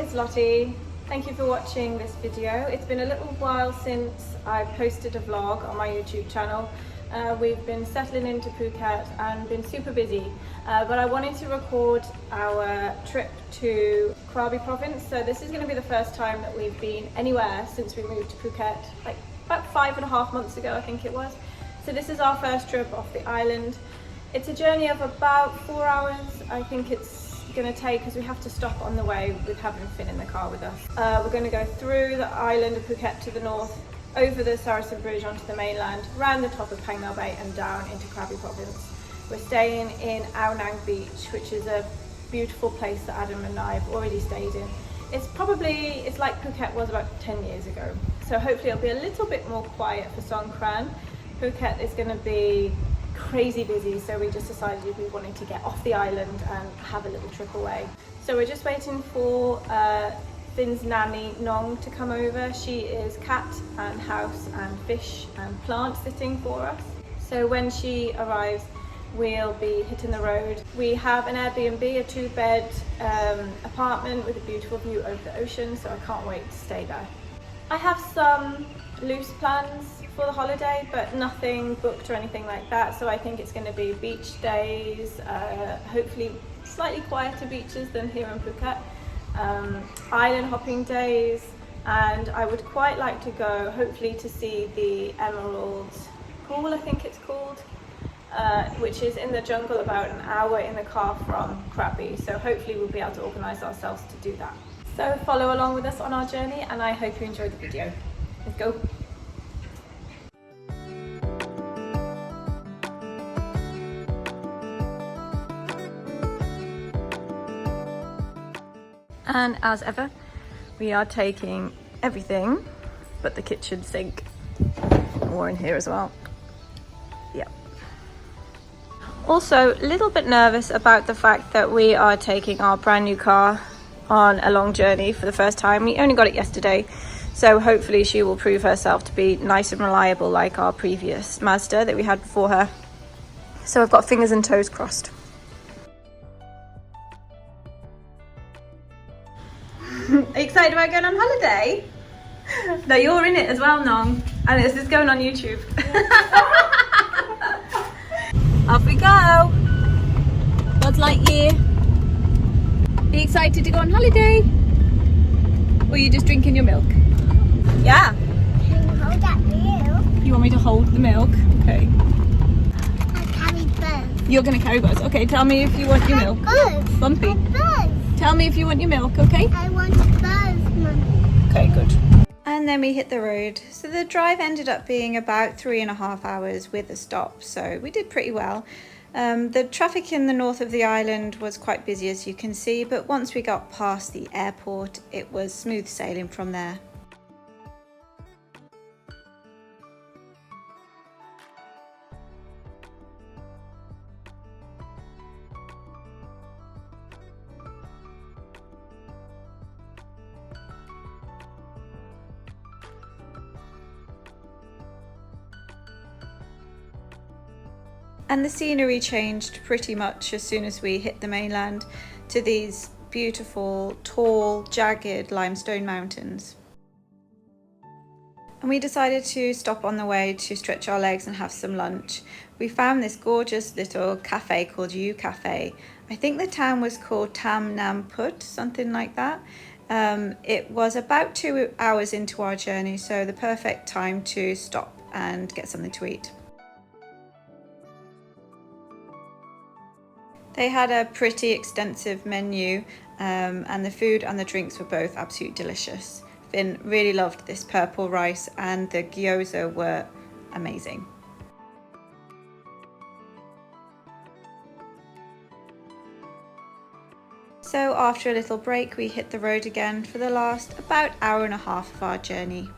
it's Lottie. Thank you for watching this video. It's been a little while since I posted a vlog on my YouTube channel. We've been settling into Phuket and been super busy, but I wanted to record our trip to Krabi province. So this is going to be the first time that we've been anywhere since we moved to Phuket, like about 5.5 months ago I think it was. So this is our first trip off the island. It's a journey of about 4 hours. I think it's going to take, because we have to stop on the way with having Finn in the car with us. We're going to go through the island of Phuket to the north, over the Saracen Bridge onto the mainland, round the top of Phangnam Bay and down into Krabi province. We're staying in Ao Nang Beach, which is a beautiful place that Adam and I have already stayed in. It's like Phuket was about 10 years ago. So hopefully it'll be a little bit more quiet for Songkran. Phuket is going to be crazy busy, so we just decided we wanted to get off the island and have a little trip away. So we're just waiting for Finn's nanny Nong to come over. She is cat and house and fish and plant sitting for us. So when she arrives, we'll be hitting the road. We have an Airbnb, a 2-bed apartment with a beautiful view over the ocean, so I can't wait to stay there. I have some loose plans for the holiday, but nothing booked or anything like that, so I think it's going to be beach days, hopefully slightly quieter beaches than here in Phuket, island hopping days, and I would quite like to go hopefully to see the Emerald Pool, I think it's called, which is in the jungle about an hour in the car from Krabi, so hopefully we'll be able to organise ourselves to do that. So follow along with us on our journey, and I hope you enjoyed the video. Let's go! And as ever, we are taking everything but the kitchen sink. More in here as well. Yeah. Also, a little bit nervous about the fact that we are taking our brand new car on a long journey for the first time. We only got it yesterday, so hopefully she will prove herself to be nice and reliable like our previous Mazda that we had before her. So I've got fingers and toes crossed. Are you excited about going on holiday? No, you're in it as well, Nong. And this is going on YouTube. Off we go. Buzz Lightyear. Are you excited to go on holiday? Or are you just drinking your milk? Yeah. Can you hold that milk? You want me to hold the milk? Okay. I carry both. You're going to carry both. Okay, tell me if you want your milk. Both. Bumpy. Both. Tell me if you want your milk, okay? I want both, Mummy. Okay, good. And then we hit the road. So the drive ended up being about 3.5 hours with a stop. So we did pretty well. The traffic in the north of the island was quite busy, as you can see, but once we got past the airport, it was smooth sailing from there. And the scenery changed pretty much as soon as we hit the mainland to these beautiful, tall, jagged limestone mountains. And we decided to stop on the way to stretch our legs and have some lunch. We found this gorgeous little cafe called U Cafe. I think the town was called Tam Nam Put, something like that. It was about 2 hours into our journey, so the perfect time to stop and get something to eat. They had a pretty extensive menu, and the food and the drinks were both absolutely delicious. Finn really loved this purple rice, and the gyoza were amazing. So after a little break, we hit the road again for the last about 1.5 hours of our journey.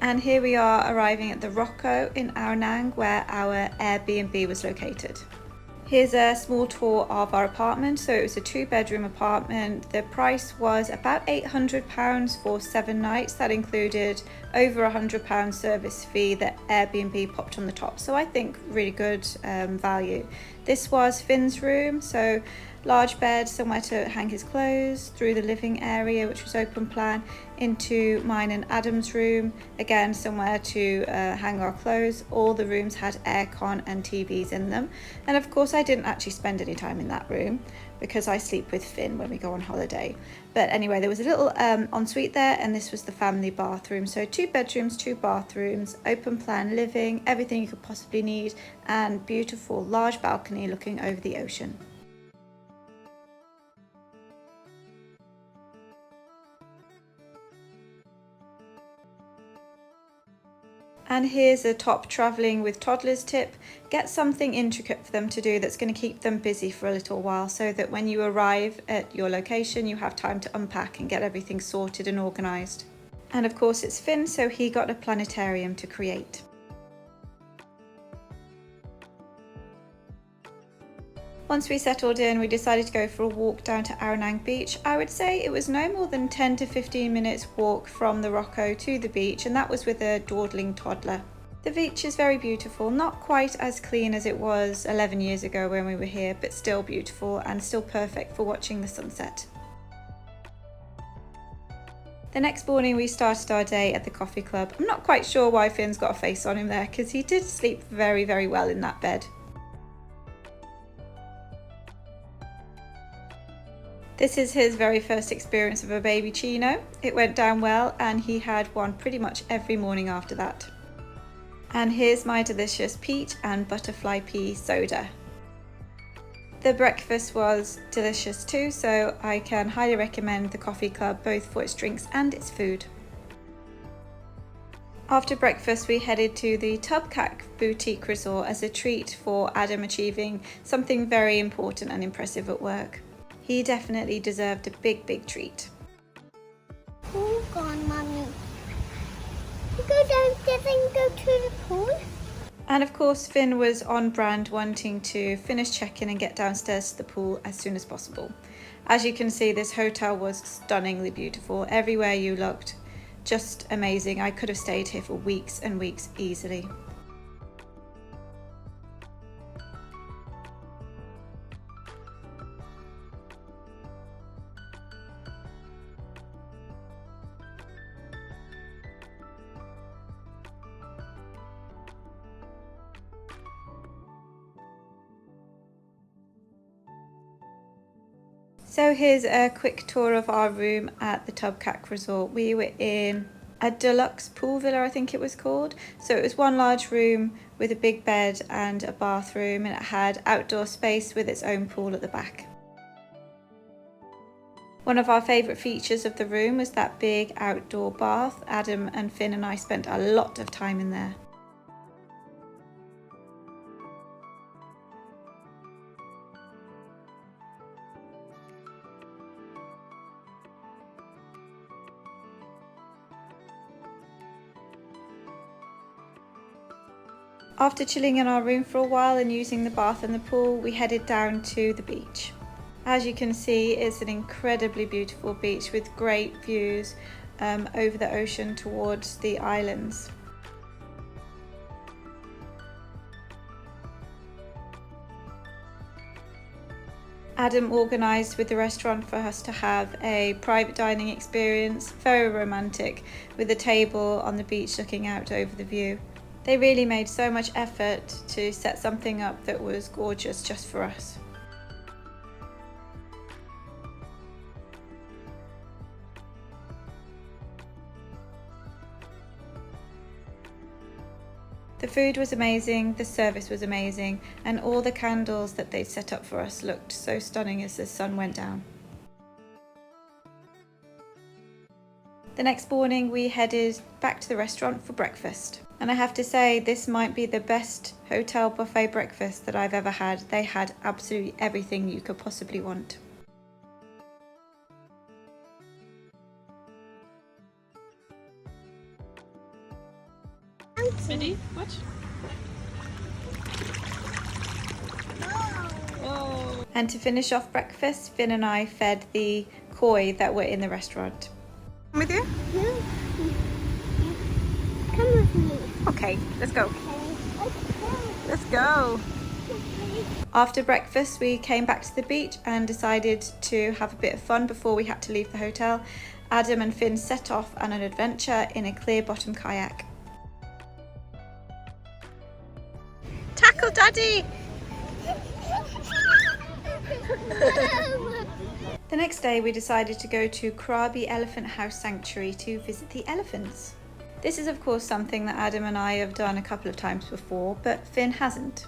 And here we are arriving at the Rocco in Ao Nang, where our Airbnb was located. Here's a small tour of our apartment. So it was a 2-bedroom apartment. The price was about £800 for 7 nights. That included over £100 service fee that Airbnb popped on the top. So I think really good value. This was Finn's room, so large bed, somewhere to hang his clothes, through the living area which was open plan, into mine and Adam's room, again somewhere to hang our clothes. All the rooms had aircon and TVs in them, and of course I didn't actually spend any time in that room because I sleep with Finn when we go on holiday. But anyway, there was a little ensuite there, and this was the family bathroom. So 2 bedrooms, 2 bathrooms, open plan living, everything you could possibly need, and beautiful large balcony looking over the ocean. And here's a top travelling with toddlers tip. Get something intricate for them to do that's going to keep them busy for a little while, so that when you arrive at your location you have time to unpack and get everything sorted and organised. And of course it's Finn, so he got a planetarium to create. Once we settled in, we decided to go for a walk down to Aranang Beach. I would say it was no more than 10 to 15 minutes walk from the Rocco to the beach, and that was with a dawdling toddler. The beach is very beautiful, not quite as clean as it was 11 years ago when we were here, but still beautiful and still perfect for watching the sunset. The next morning we started our day at the coffee club. I'm not quite sure why Finn's got a face on him there, because he did sleep very, very well in that bed. This is his very first experience of a baby chino. It went down well, and he had one pretty much every morning after that. And here's my delicious peach and butterfly pea soda. The breakfast was delicious too, so I can highly recommend the coffee club both for its drinks and its food. After breakfast we headed to the Tubkaak boutique resort as a treat for Adam achieving something very important and impressive at work. He definitely deserved a big treat. Pool gone, Mummy. You go downstairs and go to the pool? And of course Finn was on brand, wanting to finish check-in and get downstairs to the pool as soon as possible. As you can see, this hotel was stunningly beautiful. Everywhere you looked, just amazing. I could have stayed here for weeks and weeks easily. So here's a quick tour of our room at the Tubkaak resort. We were in a deluxe pool villa, I think it was called. So it was one large room with a big bed and a bathroom, and it had outdoor space with its own pool at the back. One of our favourite features of the room was that big outdoor bath. Adam and Finn and I spent a lot of time in there. After chilling in our room for a while and using the bath and the pool, we headed down to the beach. As you can see, it's an incredibly beautiful beach with great views over the ocean towards the islands. Adam organised with the restaurant for us to have a private dining experience, very romantic, with a table on the beach looking out over the view. They really made so much effort to set something up that was gorgeous just for us. The food was amazing, the service was amazing, and all the candles that they'd set up for us looked so stunning as the sun went down. The next morning we headed back to the restaurant for breakfast. And I have to say, this might be the best hotel buffet breakfast that I've ever had. They had absolutely everything you could possibly want. Mindy, watch. Oh. And to finish off breakfast, Finn and I fed the koi that were in the restaurant. Come with you? Come with me. Okay, let's go. Okay. Let's go. Okay. After breakfast, we came back to the beach and decided to have a bit of fun before we had to leave the hotel. Adam and Finn set off on an adventure in a clear bottom kayak. Tackle Daddy! The next day we decided to go to Krabi Elephant House Sanctuary to visit the elephants. This is of course something that Adam and I have done a couple of times before, but Finn hasn't.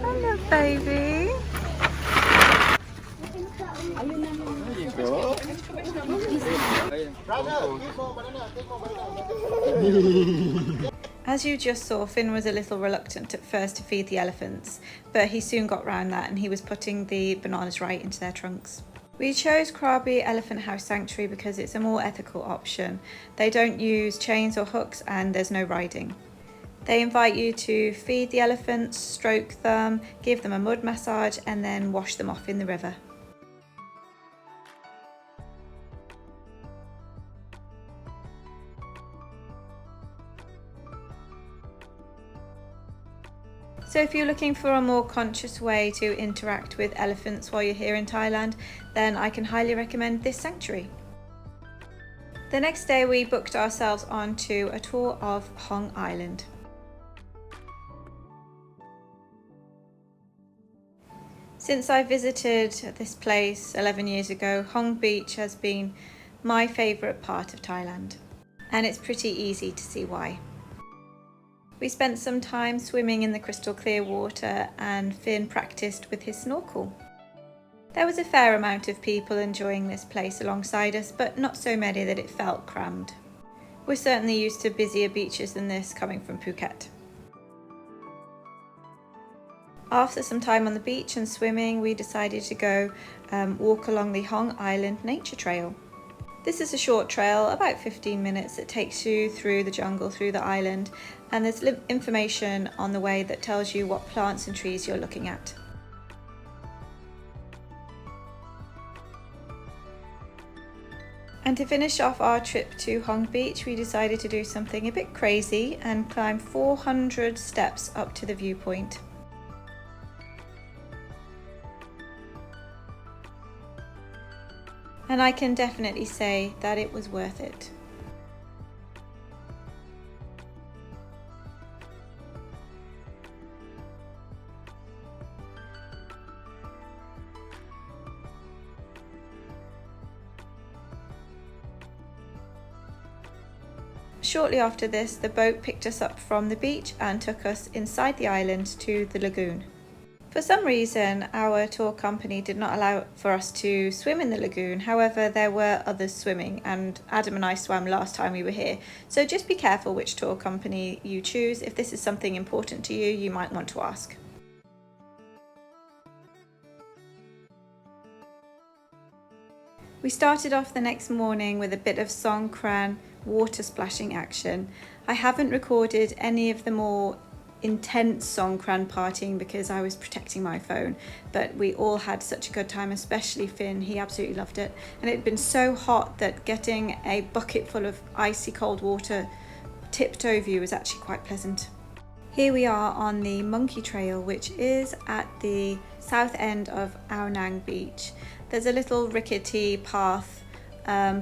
Hello baby! As you just saw, Finn was a little reluctant at first to feed the elephants, but he soon got round that and he was putting the bananas right into their trunks. We chose Krabi Elephant House Sanctuary because it's a more ethical option. They don't use chains or hooks and there's no riding. They invite you to feed the elephants, stroke them, give them a mud massage and then wash them off in the river. So if you're looking for a more conscious way to interact with elephants while you're here in Thailand, then I can highly recommend this sanctuary. The next day we booked ourselves onto a tour of Hong Island. Since I visited this place 11 years ago, Hong Beach has been my favourite part of Thailand, and it's pretty easy to see why. We spent some time swimming in the crystal clear water and Finn practiced with his snorkel. There was a fair amount of people enjoying this place alongside us, but not so many that it felt crammed. We're certainly used to busier beaches than this coming from Phuket. After some time on the beach and swimming, we decided to go walk along the Hong Island Nature Trail. This is a short trail, about 15 minutes, that takes you through the jungle, through the island, and there's information on the way that tells you what plants and trees you're looking at. And to finish off our trip to Hong Beach, we decided to do something a bit crazy and climb 400 steps up to the viewpoint. And I can definitely say that it was worth it. Shortly after this, the boat picked us up from the beach and took us inside the island to the lagoon. For some reason, our tour company did not allow for us to swim in the lagoon. However, there were others swimming and Adam and I swam last time we were here. So just be careful which tour company you choose. If this is something important to you, you might want to ask. We started off the next morning with a bit of Songkran water splashing action. I haven't recorded any of the more intense Songkran partying because I was protecting my phone, but we all had such a good time, especially Finn. He absolutely loved it, and it had been so hot that getting a bucket full of icy cold water tipped over you was actually quite pleasant. Here we are on the Monkey Trail, which is at the south end of Ao Nang Beach. There's a little rickety path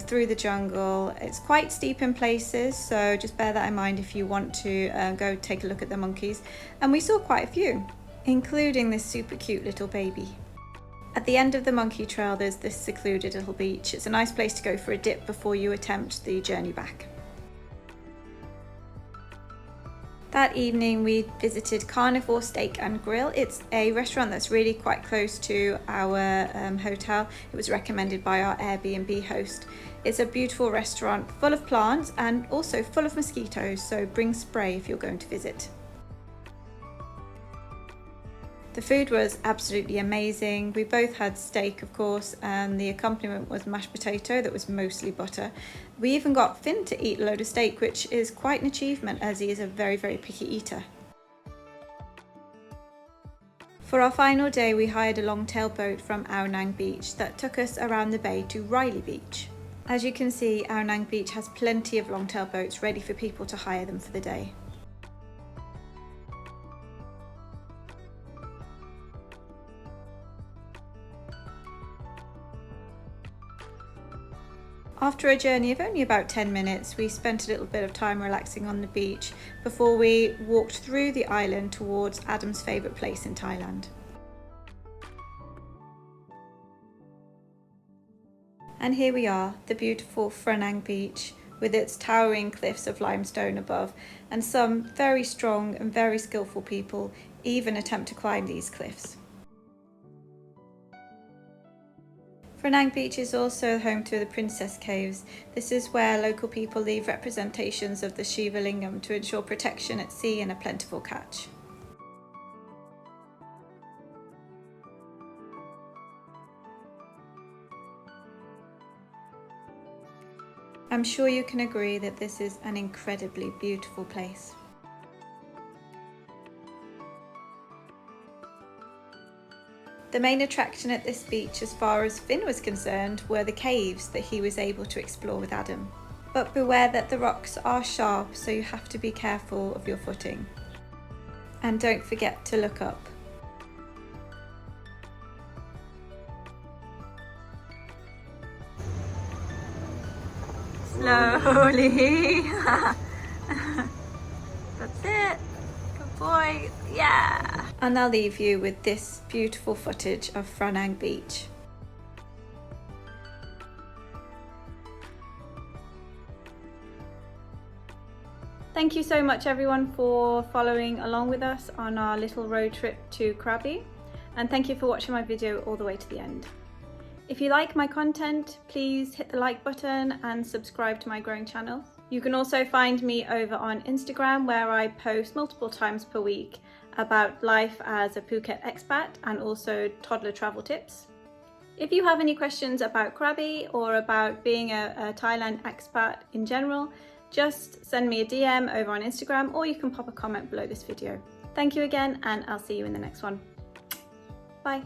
through the jungle. It's quite steep in places, so just bear that in mind if you want to go take a look at the monkeys. And we saw quite a few, including this super cute little baby. At the end of the Monkey Trail, there's this secluded little beach. It's a nice place to go for a dip before you attempt the journey back. That evening we visited Carnivore Steak and Grill. It's a restaurant that's really quite close to our hotel. It was recommended by our Airbnb host. It's a beautiful restaurant full of plants and also full of mosquitoes, so bring spray if you're going to visit. The food was absolutely amazing. We both had steak, of course, and the accompaniment was mashed potato that was mostly butter. We even got Finn to eat a load of steak, which is quite an achievement as he is a very, very picky eater. For our final day, we hired a long-tail boat from Ao Nang Beach that took us around the bay to Railay Beach. As you can see, Ao Nang Beach has plenty of longtail boats ready for people to hire them for the day. After a journey of only about 10 minutes, we spent a little bit of time relaxing on the beach before we walked through the island towards Adam's favourite place in Thailand. And here we are, the beautiful Phra Nang Beach, with its towering cliffs of limestone above, and some very strong and very skillful people even attempt to climb these cliffs. Phra Nang Beach is also home to the Princess Caves. This is where local people leave representations of the Shiva Lingam to ensure protection at sea and a plentiful catch. I'm sure you can agree that this is an incredibly beautiful place. The main attraction at this beach, as far as Finn was concerned, were the caves that he was able to explore with Adam. But beware that the rocks are sharp, so you have to be careful of your footing. And don't forget to look up. Slowly. That's it. Good boy. Yeah. And I'll leave you with this beautiful footage of Phra Nang Beach. Thank you so much everyone for following along with us on our little road trip to Krabi, and thank you for watching my video all the way to the end. If you like my content, please hit the like button and subscribe to my growing channel. You can also find me over on Instagram, where I post multiple times per week about life as a Phuket expat and also toddler travel tips. If you have any questions about Krabi or about being a Thailand expat in general, just send me a DM over on Instagram, or you can pop a comment below this video. Thank you again, and I'll see you in the next one. Bye.